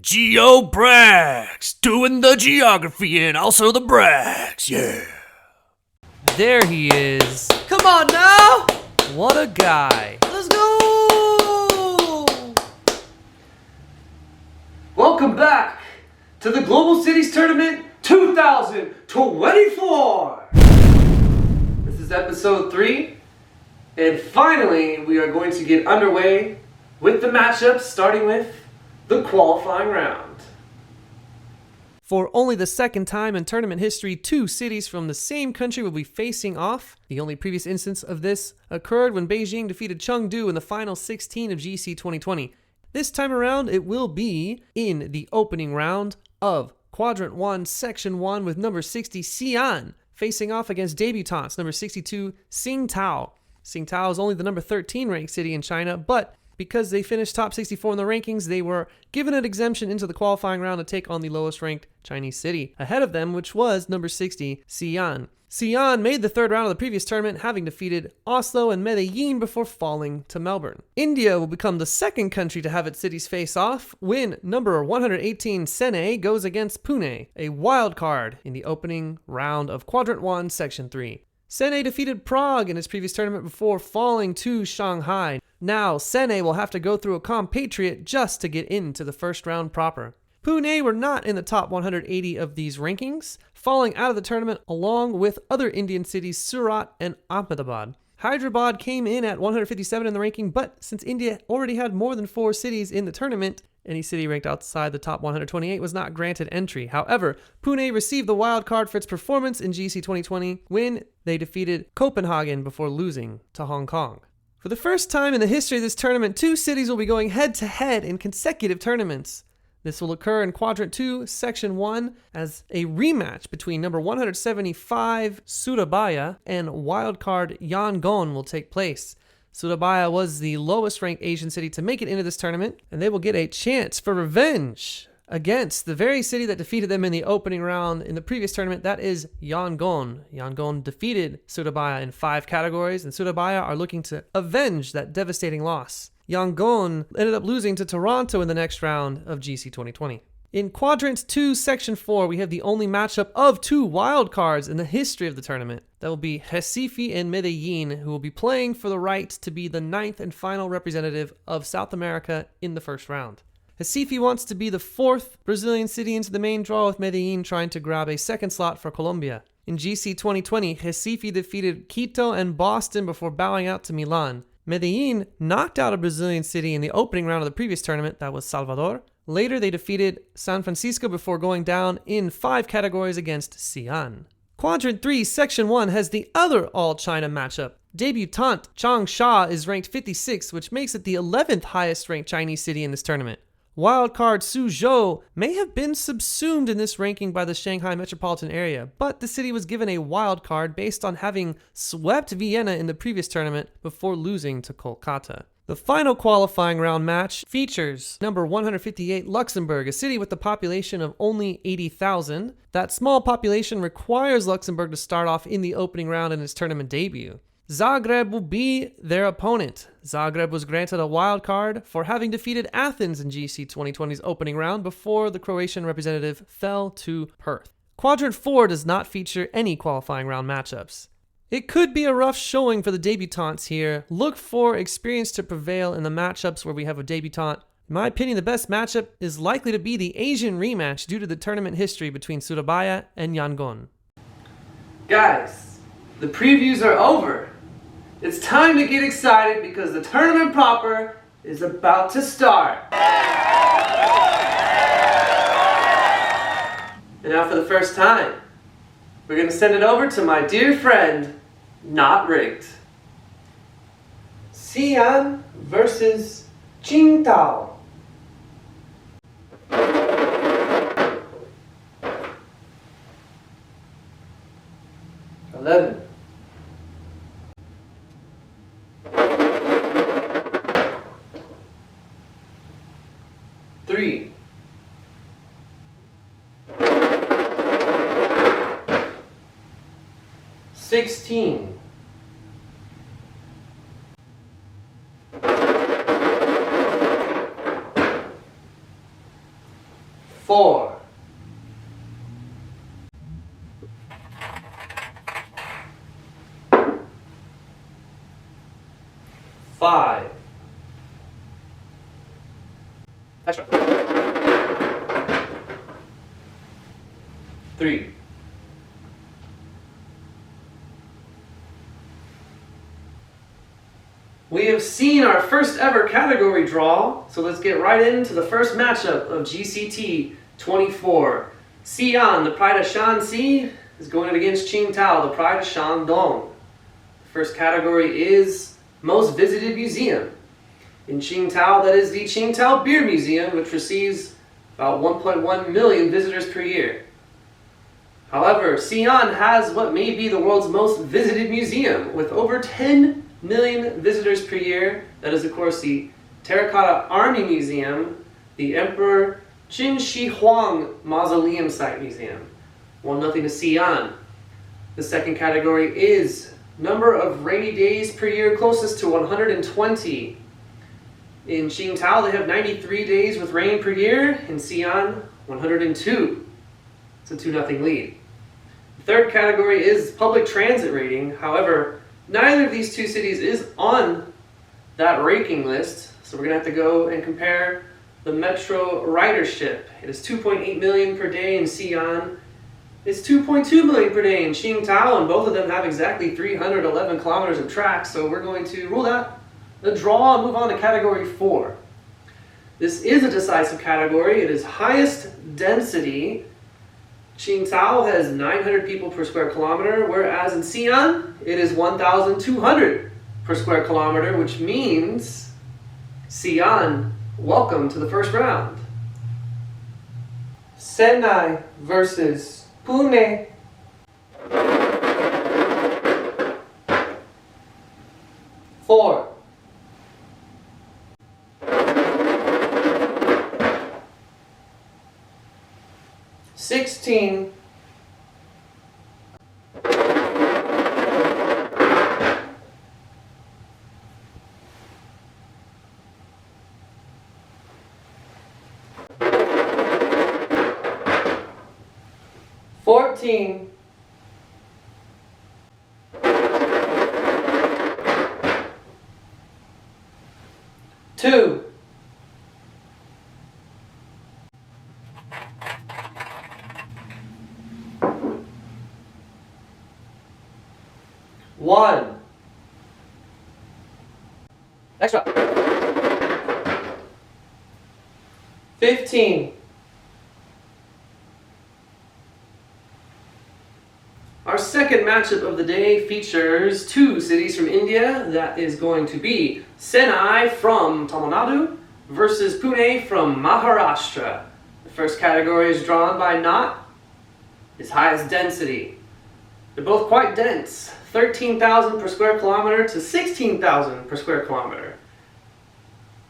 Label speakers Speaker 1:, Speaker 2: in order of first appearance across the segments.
Speaker 1: GeoBrax, doing the geography and also the Brax, yeah.
Speaker 2: There he is.
Speaker 3: Come on now!
Speaker 2: What a guy.
Speaker 3: Let's go!
Speaker 4: Welcome back to the Global Cities Tournament 2024! This is episode 3, and finally we are going to get underway with the matchups, starting with the qualifying round.
Speaker 2: For only the second time in tournament history, two cities from the same country will be facing off. The only previous instance of this occurred when Beijing defeated Chengdu in the final 16 of GC 2020. This time around, it will be in the opening round of Quadrant 1, Section 1, with number 60 Xi'an facing off against debutantes number 62 Qingdao. Qingdao is only the number 13 ranked city in China, but because they finished top 64 in the rankings, they were given an exemption into the qualifying round to take on the lowest ranked Chinese city ahead of them, which was number 60, Xi'an. Xi'an made the third round of the previous tournament, having defeated Oslo and Medellín before falling to Melbourne. India will become the second country to have its cities face off when number 118 Chennai goes against Pune, a wild card in the opening round of Quadrant 1, Section 3. Chennai defeated Prague in its previous tournament before falling to Shanghai. Now, Chennai will have to go through a compatriot just to get into the first round proper. Pune were not in the top 180 of these rankings, falling out of the tournament along with other Indian cities Surat and Ahmedabad. Hyderabad came in at 157 in the ranking, but since India already had more than 4 cities in the tournament, any city ranked outside the top 128 was not granted entry. However, Pune received the wild card for its performance in GC 2020 when they defeated Copenhagen before losing to Hong Kong. For the first time in the history of this tournament, 2 cities will be going head-to-head in consecutive tournaments. This will occur in Quadrant 2, Section 1, as a rematch between number 175 Surabaya and wildcard Yangon will take place. Surabaya was the lowest ranked Asian city to make it into this tournament, and they will get a chance for revenge against the very city that defeated them in the opening round in the previous tournament. That is Yangon. Yangon defeated Surabaya in 5 categories, and Surabaya are looking to avenge that devastating loss. Yangon ended up losing to Toronto in the next round of GC 2020. In Quadrant 2, Section 4, we have the only matchup of 2 wildcards in the history of the tournament. That will be Recife and Medellín, who will be playing for the right to be the 9th and final representative of South America in the first round. Recife wants to be the 4th Brazilian city into the main draw, with Medellín trying to grab a second slot for Colombia. In GC 2020, Recife defeated Quito and Boston before bowing out to Milan. Medellín knocked out a Brazilian city in the opening round of the previous tournament, that was Salvador. Later, they defeated San Francisco before going down in 5 categories against Xi'an. Quadrant 3, Section 1 has the other all-China matchup. Debutant Changsha is ranked 56, which makes it the 11th highest ranked Chinese city in this tournament. Wildcard Suzhou may have been subsumed in this ranking by the Shanghai metropolitan area, but the city was given a wildcard based on having swept Vienna in the previous tournament before losing to Kolkata. The final qualifying round match features number 158 Luxembourg, a city with a population of only 80,000. That small population requires Luxembourg to start off in the opening round in its tournament debut. Zagreb will be their opponent. Zagreb was granted a wild card for having defeated Athens in GC 2020's opening round before the Croatian representative fell to Perth. Quadrant 4 does not feature any qualifying round matchups. It could be a rough showing for the debutantes here. Look for experience to prevail in the matchups where we have a debutant. In my opinion, the best matchup is likely to be the Asian rematch due to the tournament history between Surabaya and Yangon.
Speaker 4: Guys, the previews are over. It's time to get excited because the tournament proper is about to start. And now for the first time, we're going to send it over to my dear friend, Knott Richt. Xi'an versus Qingdao. Eleven. 3. 16. 14. 4, 5. Extra. 3. 'We have seen our first ever category draw, so let's get right into the first matchup of GCT 24. Xi'an, the pride of Shanxi, is going against Qingdao, the pride of Shandong. The first category is most visited museum. In Qingdao, that is the Qingdao Beer Museum, which receives about 1.1 million visitors per year. However, Xi'an has what may be the world's most visited museum, with over 10 million visitors per year. That is, of course, the Terracotta Army Museum, the Emperor Qin Shi Huang Mausoleum Site Museum. 1-0 to Xi'an. The second category is number of rainy days per year, closest to 120. In Qingdao, they have 93 days with rain per year. In Xi'an, 102. It's a 2-0 lead. The third category is public transit rating. However, neither of these two cities is on that ranking list, so we're going to have to go and compare the metro ridership. It is 2.8 million per day in Xi'an. It's 2.2 million per day in Qingdao, and both of them have exactly 311 kilometers of track, so we're going to rule out the draw and move on to category 4. This is a decisive category. It is highest density. Qingdao has 900 people per square kilometer, whereas in Xi'an, it is 1,200 per square kilometer, which means Xi'an, welcome to the first round. Chennai versus Pune. Four. 16. 14. 2. 1. Extra. 15. Our second matchup of the day features two cities from India. That is going to be Chennai from Tamil Nadu versus Pune from Maharashtra. The first category is drawn by Knott. Its highest density. They're both quite dense. 13,000 per square kilometer to 16,000 per square kilometer.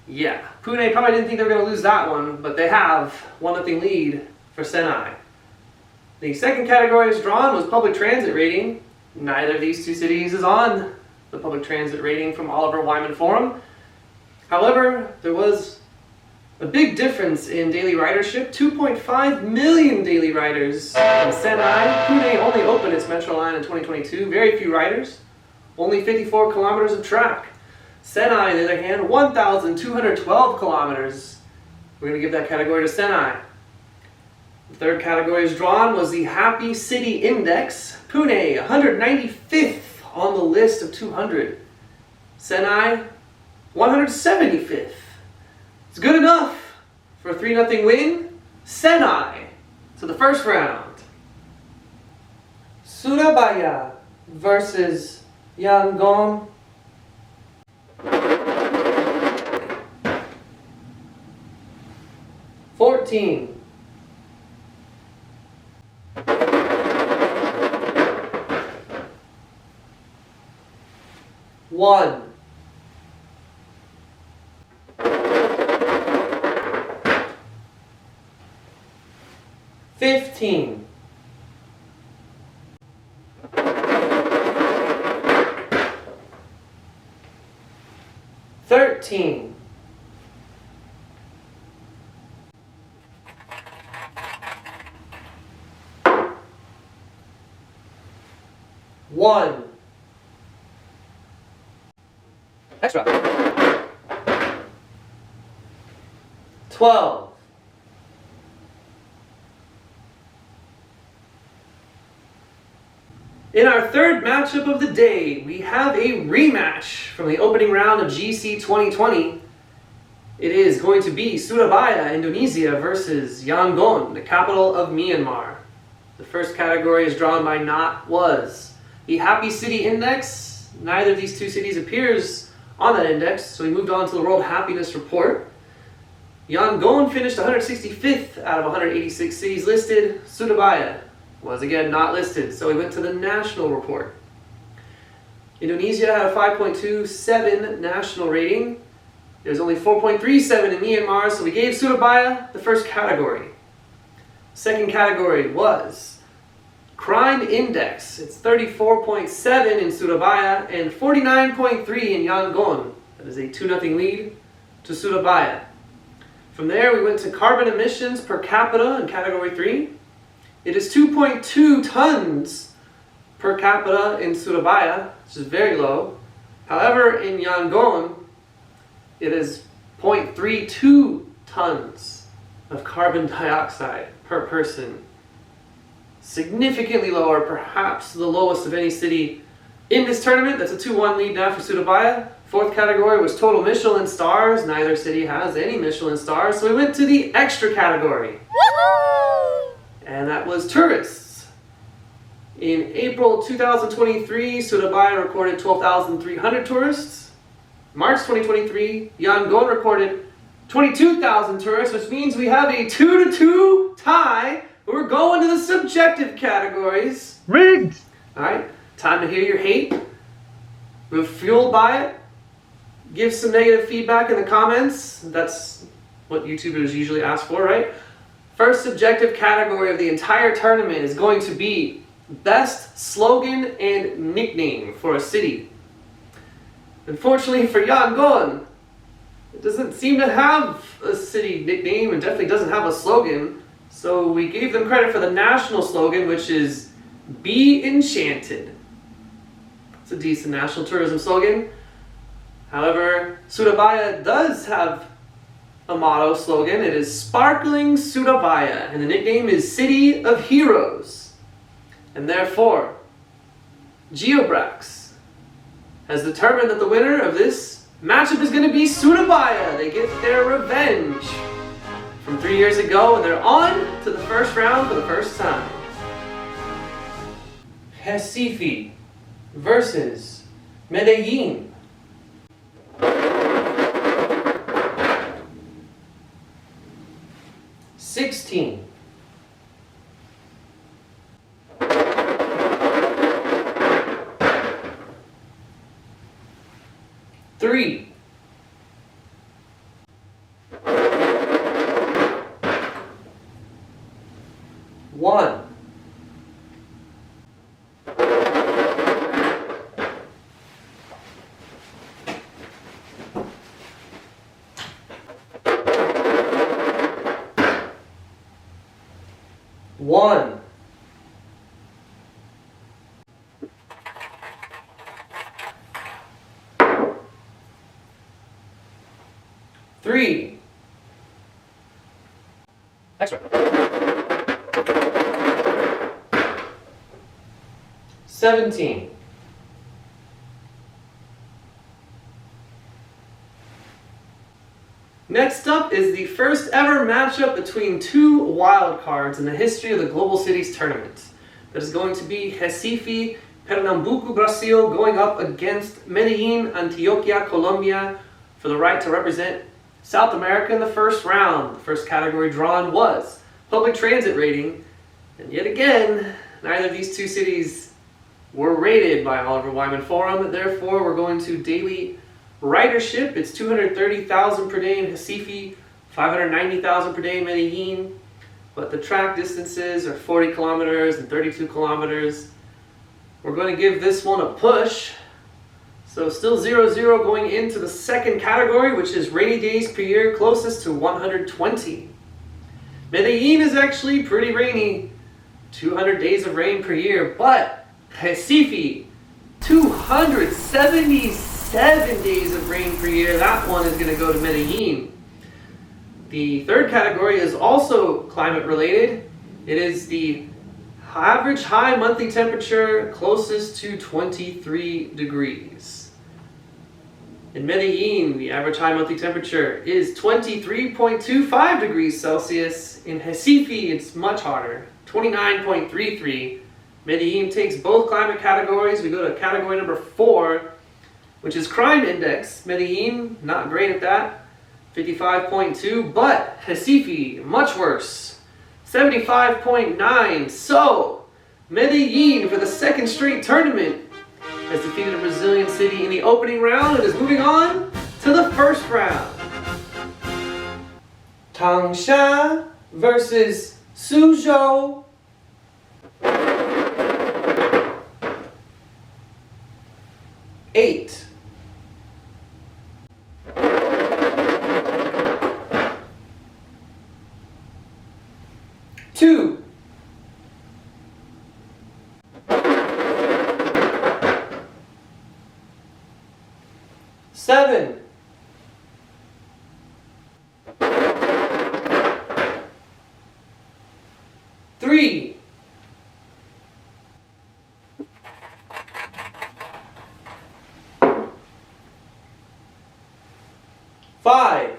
Speaker 4: Yeah, Pune probably didn't think they were going to lose that one, but they have 1-0 lead for Chennai. The second category is drawn was public transit rating. Neither of these two cities is on the public transit rating from Oliver Wyman Forum. However, there was a big difference in daily ridership. 2.5 million daily riders in Chennai. Pune only opened its metro line in 2022. Very few riders. Only 54 kilometers of track. Chennai, on the other hand, 1,212 kilometers. We're going to give that category to Chennai. The third category is drawn was the Happy City Index. Pune, 195th on the list of 200. Chennai, 175th. It's good enough for a 3-0 win. Chennai to the first round. Surabaya versus Yangon. 14. 1. 15. 13. 1. Extra. 12. In our third matchup of the day, we have a rematch from the opening round of GC 2020. It is going to be Surabaya, Indonesia versus Yangon, the capital of Myanmar. The first category is drawn by Knott was the Happy City Index. Neither of these two cities appears on that index, so we moved on to the World Happiness Report. Yangon finished 165th out of 186 cities listed. Surabaya was again not listed, so we went to the National Report. Indonesia had a 5.27 national rating. There's only 4.37 in Myanmar, so we gave Surabaya the first category. Second category was Crime Index. It's 34.7 in Surabaya and 49.3 in Yangon. That is a 2-0 lead to Surabaya. From there, we went to carbon emissions per capita in category 3. It is 2.2 tons per capita in Surabaya, which is very low. However, in Yangon, it is 0.32 tons of carbon dioxide per person. Significantly lower, perhaps the lowest of any city in this tournament. That's a 2-1 lead now for Surabaya. Fourth category was total Michelin stars. Neither city has any Michelin stars, so we went to the extra category. Woohoo! And that was tourists. In April 2023, Surabaya recorded 12,300 tourists. March 2023, Yangon recorded 22,000 tourists, which means we have a 2-2 tie. We're going to the subjective categories.
Speaker 3: Rigged!
Speaker 4: Alright, time to hear your hate. We're fueled by it. Give some negative feedback in the comments. That's what YouTubers usually ask for, right? First subjective category of the entire tournament is going to be best slogan and nickname for a city. Unfortunately for Yangon, it doesn't seem to have a city nickname and definitely doesn't have a slogan. So we gave them credit for the national slogan, which is Be Enchanted. It's a decent national tourism slogan. However, Surabaya does have a motto slogan. It is Sparkling Surabaya, and the nickname is City of Heroes. And therefore, GeoBrax has determined that the winner of this matchup is going to be Surabaya. They get their revenge from 3 years ago, and they're on to the first round for the first time. Recife versus Medellín. Sixteen. 3. 1. 1. 3. Extra. 17. 'Next up is the first ever matchup between two wildcards in the history of the Global Cities Tournament. That is going to be Recife, Pernambuco, Brazil, going up against Medellín, Antioquia, Colombia, for the right to represent South America in the first round. The first category drawn was public transit rating, and yet again, neither of these two cities were rated by Oliver Wyman Forum. Therefore, we're going to daily ridership. It's 230,000 per day in Recife, 590,000 per day in Medellín, but the track distances are 40 kilometers and 32 kilometers. We're going to give this one a push. So still 0-0 going into the second category, which is rainy days per year, closest to 120. Medellín is actually pretty rainy, 200 days of rain per year, but Recife, 277 days of rain per year. That one is going to go to Medellín. The third category is also climate related. It is the average high monthly temperature closest to 23 degrees. In Medellín, the average high monthly temperature is 23.25 degrees Celsius. In Recife, it's much hotter, 29.33. Medellín takes both climate categories. We go to category number 4, which is crime index. Medellín, not great at that, 55.2, but Recife, much worse, 75.9. So, Medellín, for the second straight tournament, has defeated a Brazilian city in the opening round and is moving on to the first round. Changsha versus Suzhou. 8. 2. 7. 3. 5.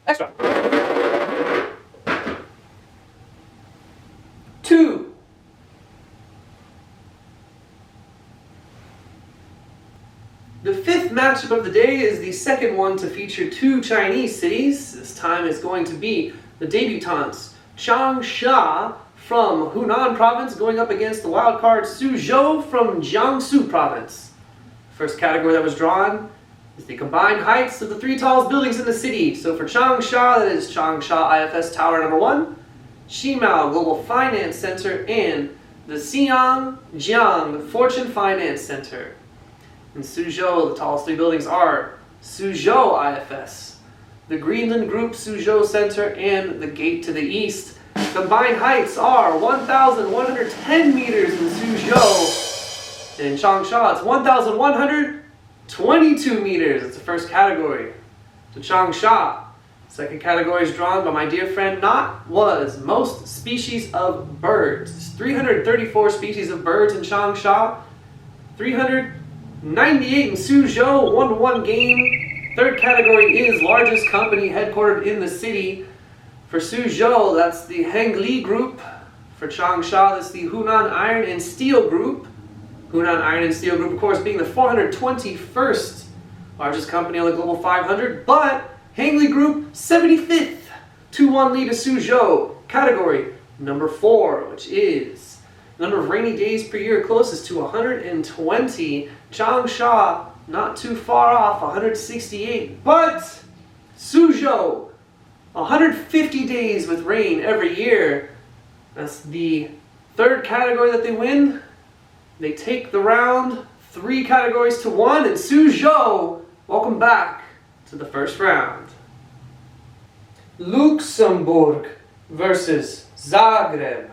Speaker 4: Extra. 2. 'The fifth matchup of the day is the second one to feature 2 Chinese cities. This time it's going to be the debutantes Changsha from Hunan province going up against the wildcard Suzhou from Jiangsu province. First category that was drawn is the combined heights of the 3 tallest buildings in the city. So for Changsha, that is Changsha IFS Tower number 1, Shimao Global Finance Center, and the Xi'an Jiang Fortune Finance Center. In Suzhou, the tallest 3 buildings are Suzhou IFS, the Greenland Group Suzhou Center, and the Gate to the East. Combined heights are 1,110 meters in Suzhou, and in Changsha it's 1,122 meters. It's the first category to Changsha. Second category is drawn by my dear friend Knott, was most species of birds. There's 334 species of birds in Changsha, 398 in Suzhou, 1-1 game. Third category is largest company headquartered in the city. For Suzhou, that's the Hengli Group. For Changsha, that's the Hunan Iron and Steel Group. Hunan Iron and Steel Group, of course, being the 421st largest company on the Global 500, but Hengli Group, 75th, 2-1 lead to Suzhou. Category number 4, which is number of rainy days per year closest to 120. Changsha, not too far off, 168. But Suzhou, 150 days with rain every year. That's the third category that they win. They take the round 3 categories to 1, and Suzhou, welcome back to the first round. Luxembourg versus Zagreb.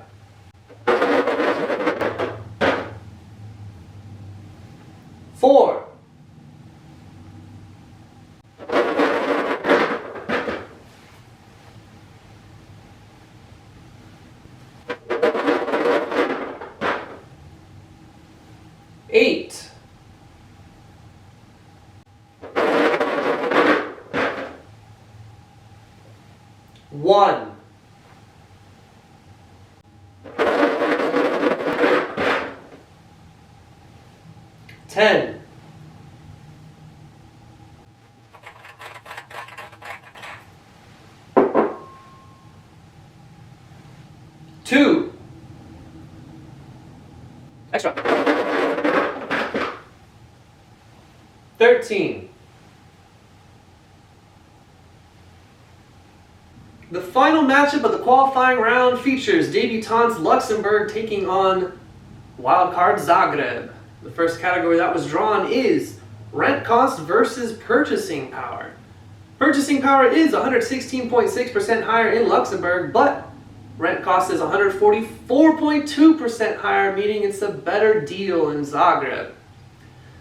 Speaker 4: 4. 8. 1. 10. 2. Extra. 13. The final matchup of the qualifying round features debutantes Luxembourg taking on wildcard Zagreb. The first category that was drawn is rent cost versus purchasing power. Purchasing power is 116.6% higher in Luxembourg, but Rent cost is 144.2% higher, meaning it's a better deal in Zagreb.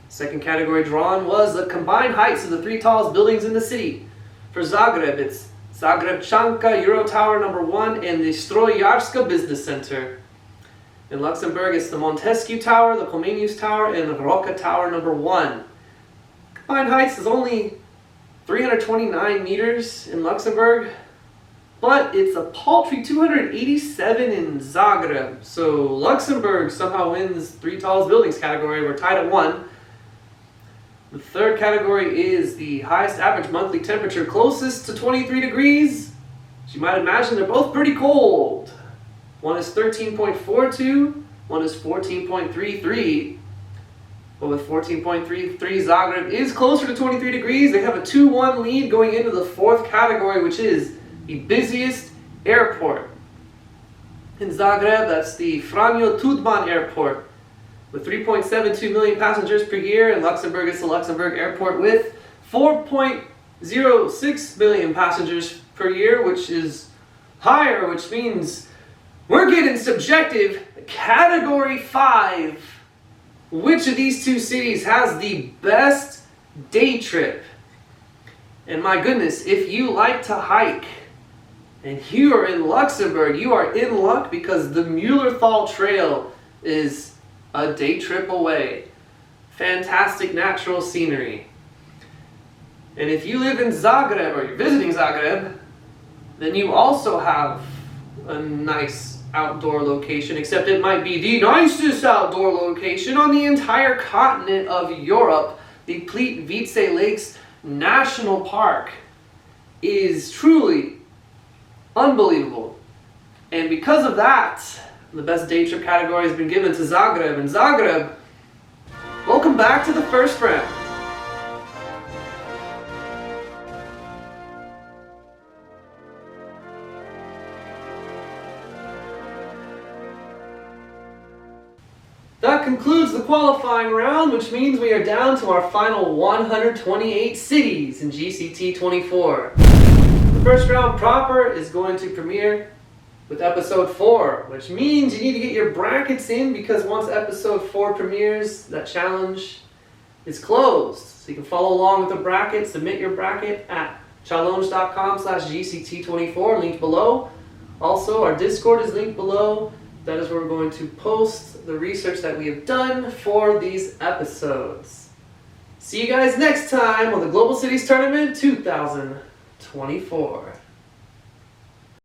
Speaker 4: Second category drawn was the combined heights of the three tallest buildings in the city. For Zagreb, it's Zagreb Changsha Euro Tower number 1 and the Strojarska Business Center. In Luxembourg, it's the Montesquieu Tower, the Comenius Tower, and the Roca Tower number 1. Combined heights is only 329 meters in Luxembourg, but it's a paltry 287 in Zagreb. So Luxembourg somehow wins three tallest buildings category. We're tied at 1. The third category is the highest average monthly temperature closest to 23 degrees. As you might imagine, they're both pretty cold. One is 13.42, one is 14.33. But with 14.33, Zagreb is closer to 23 degrees. They have a 2-1 lead going into the fourth category, which is the busiest airport. In Zagreb, that's the Franjo Tudman Airport with 3.72 million passengers per year. In Luxembourg, it's the Luxembourg Airport with 4.06 million passengers per year, which is higher, which means we're getting subjective. Category 5. Which of these two cities has the best day trip? And my goodness, if you like to hike and you are in Luxembourg, you are in luck because the Muellerthal Trail is a day trip away. Fantastic natural scenery. And if you live in Zagreb or you're visiting Zagreb, then you also have a nice outdoor location, except it might be the nicest outdoor location on the entire continent of Europe. The Plitvice Lakes National Park is truly unbelievable. And because of that, the best day trip category has been given to Zagreb. And Zagreb, welcome back to the first round. That concludes the qualifying round, which means we are down to our final 128 cities in GCT 24. The first round proper is going to premiere with episode 4, which means you need to get your brackets in because once episode 4 premieres, that challenge is closed. So you can follow along with the bracket, submit your bracket at challenge.com/GCT24, linked below. Also, our Discord is linked below. That is where we're going to post the research that we have done for these episodes. See you guys next time on the Global Cities Tournament 2024.